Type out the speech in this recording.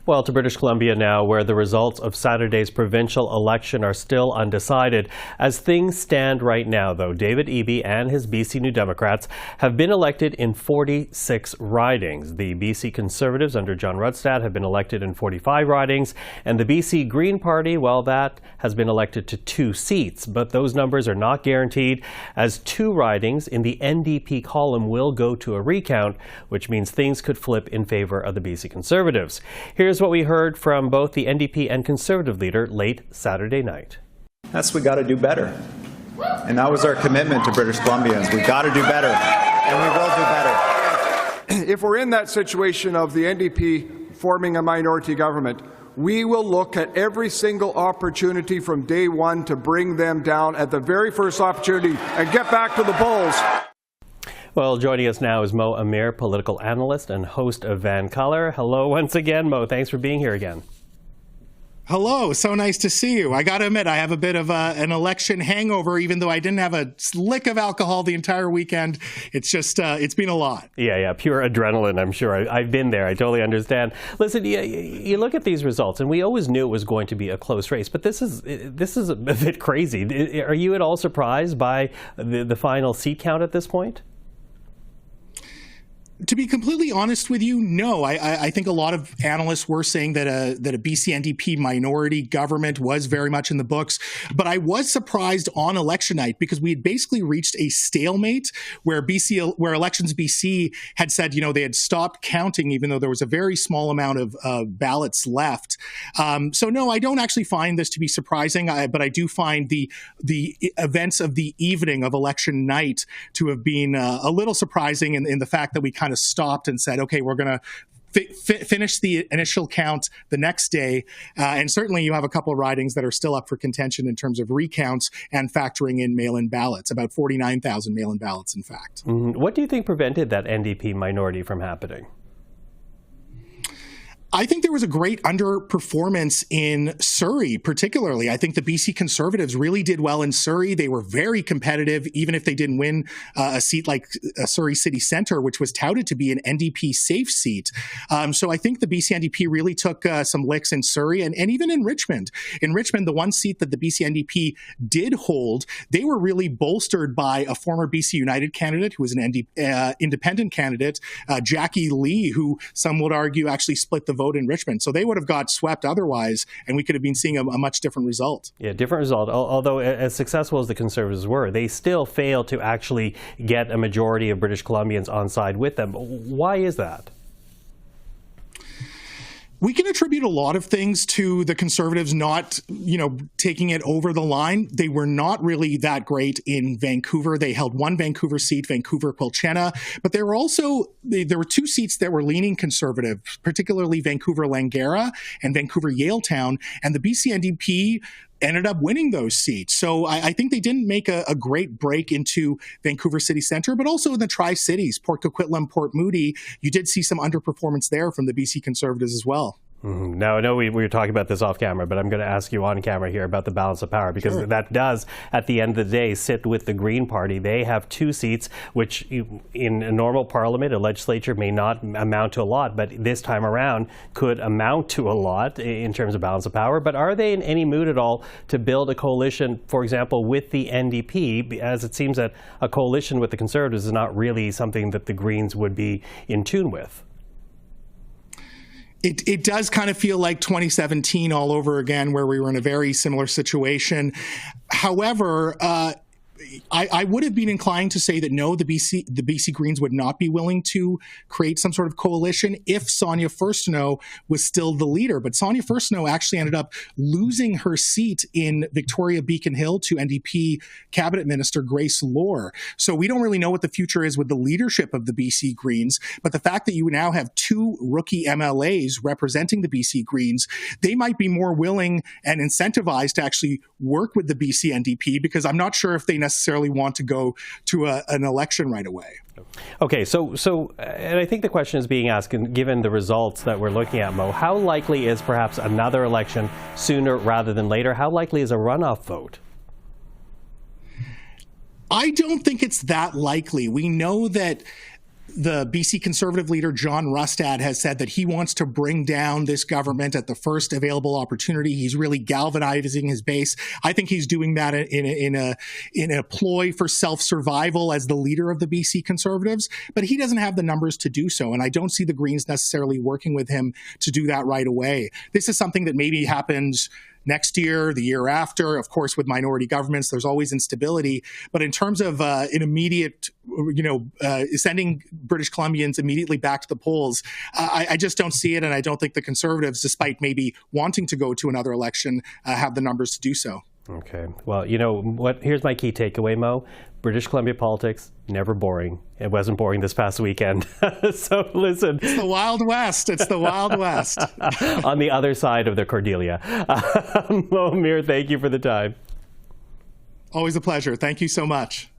Well, to British Columbia now, where the results of Saturday's provincial election are still undecided. As things stand right now, though, David Eby and his BC New Democrats have been elected in 46 ridings. The BC Conservatives under John Rudstad have been elected in 45 ridings, and the BC Green Party, well, that has been elected to 2 seats. But those numbers are not guaranteed, as 2 ridings in the NDP column will go to a recount, which means things could flip in favor of the BC Conservatives. Here's what we heard from both the NDP and Conservative leader late Saturday night. We got to do better. And that was our commitment to British Columbians. We got to do better, and we will do better. If we're in that situation of the NDP forming a minority government, we will look at every single opportunity from day one to bring them down at the very first opportunity and get back to the polls. Well, joining us now is Mo Amir, political analyst and host of Vancolour. Hello once again, Mo. Thanks for being here again. Hello. So nice to see you. I got to admit, I have a bit of an election hangover, even though I didn't have a lick of alcohol the entire weekend. It's just, it's been a lot. Yeah, pure adrenaline, I'm sure. I've been there. I totally understand. Listen, you look at these results, and we always knew it was going to be a close race, but this is a bit crazy. Are you at all surprised by the final seat count at this point? To be completely honest with you, no. I think a lot of analysts were saying that a BC NDP minority government was very much in the books. But I was surprised on election night because we had basically reached a stalemate where Elections BC had said, they had stopped counting, even though there was a very small amount of ballots left. So no, I don't actually find this to be surprising, but I do find the events of the evening of election night to have been a little surprising in the fact that we kind of stopped and said, okay, we're going to finish the initial count the next day. And certainly you have a couple of ridings that are still up for contention in terms of recounts and factoring in mail-in ballots, about 49,000 mail-in ballots, in fact. Mm-hmm. What do you think prevented that NDP minority from happening? I think there was a great underperformance in Surrey, particularly. I think the BC Conservatives really did well in Surrey. They were very competitive, even if they didn't win a seat like Surrey City Centre, which was touted to be an NDP safe seat. So I think the BC NDP really took some licks in Surrey and even in Richmond. In Richmond, the one seat that the BC NDP did hold, they were really bolstered by a former BC United candidate who was an independent candidate, Jackie Lee, who some would argue actually split the vote in Richmond. So they would have got swept otherwise, and we could have been seeing a much different result. Yeah, different result. Although as successful as the Conservatives were, they still failed to actually get a majority of British Columbians on side with them. Why is that? We can attribute a lot of things to the Conservatives not, taking it over the line. They were not really that great in Vancouver. They held one Vancouver seat, Vancouver-Quilchena, but there were 2 seats that were leaning Conservative, particularly Vancouver-Langara and Vancouver-Yaletown, and the BC NDP ended up winning those seats. So I think they didn't make a great break into Vancouver City Centre, but also in the Tri-Cities, Port Coquitlam, Port Moody, you did see some underperformance there from the BC Conservatives as well. Mm-hmm. Now, I know we were talking about this off camera, but I'm going to ask you on camera here about the balance of power, because that does, at the end of the day, sit with the Green Party. They have 2 seats, which in a normal parliament, a legislature may not amount to a lot, but this time around could amount to a lot in terms of balance of power. But are they in any mood at all to build a coalition, for example, with the NDP, as it seems that a coalition with the Conservatives is not really something that the Greens would be in tune with? It does kind of feel like 2017 all over again, where we were in a very similar situation. However, I would have been inclined to say that no, the BC Greens would not be willing to create some sort of coalition if Sonia Furstenau was still the leader. But Sonia Furstenau actually ended up losing her seat in Victoria Beacon Hill to NDP Cabinet Minister Grace Lohr. So we don't really know what the future is with the leadership of the BC Greens. But the fact that you now have 2 rookie MLAs representing the BC Greens, they might be more willing and incentivized to actually work with the BC NDP, because I'm not sure if they necessarily want to go to an election right away. Okay, so and I think the question is being asked, given the results that we're looking at, Mo, how likely is perhaps another election sooner rather than later? How likely is a runoff vote? I don't think it's that likely. We know that the BC Conservative leader, John Rustad, has said that he wants to bring down this government at the first available opportunity. He's really galvanizing his base. I think he's doing that in a ploy for self-survival as the leader of the BC Conservatives, but he doesn't have the numbers to do so, and I don't see the Greens necessarily working with him to do that right away. This is something that maybe happens next year, the year after. Of course, with minority governments, there's always instability. But in terms of an immediate, sending British Columbians immediately back to the polls, I just don't see it. And I don't think the Conservatives, despite maybe wanting to go to another election, have the numbers to do so. Okay. Well, you know what? Here's my key takeaway, Mo. British Columbia politics, never boring. It wasn't boring this past weekend. So listen. It's the Wild West. It's the Wild West. On the other side of the Cordelia. Mo Amir, thank you for the time. Always a pleasure. Thank you so much.